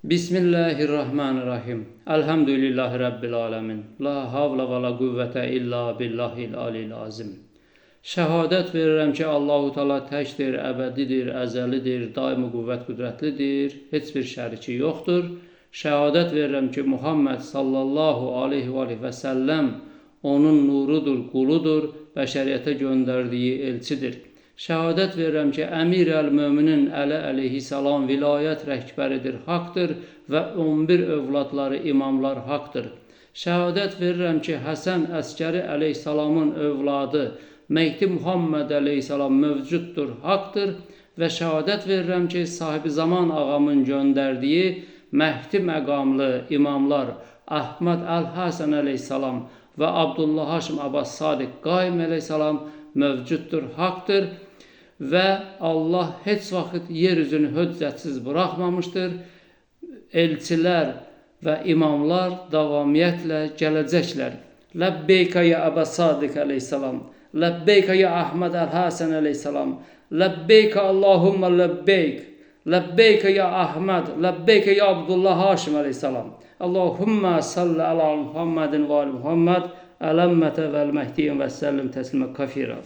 Bismillahirrahmanirrahim. Elhamdülillahi Rabbil alemin. La havla ve la kuvvete illa billahil alil azim. Şəhadət verirəm ki, Allahu Teala təkdir, əbədidir, əzəlidir, daimi qüvvət qüdrətlidir, heç bir şəriki yoxdur. Şəhadət verirəm ki, Muhammed sallallahu aleyhi və səlləm onun nurudur, quludur, bəşəriyyətə göndərdiyi elçidir. Şəhadət verirəm ki, Əmir əl-Möminin Əli əleyhissalam vilayət rəhbəridir, haqdır və 11 övladları imamlar haqdır. Şəhadət verirəm ki, Həsən Əskəri əleyhissalamın övladı Mehdi Muhammed əleyhissalam mövcuddur, haqdır və şəhadət verirəm ki, sahibi zaman ağamın göndərdiyi Mehdi məqamlı imamlar Əhməd Əl-Həsən əleyhissalam və Abdullah Haşim Abbas Sadiq Qaim əleyhissalam mövcuddur, haqdır və Allah heç vaxt yeryüzünü höccətsiz buraxmamışdır. Elçilər və imamlar davamiyyətlə gələcəklər. Ləbbeykə ya Abbas Sadiq əleyhissalam, ləbbeykə ya Əhməd Əl-Həsən əleyhissalam, ləbbeykə Allahumma ləbbeyk, ləbbeykə ya Əhməd, ləbbeykə ya Abdullah Haşim əleyhissalam. Allahumma salli ala Muhammedin və ali Muhammed, ələmmətə vəl-məhdiyin və səllim təslimə kafira.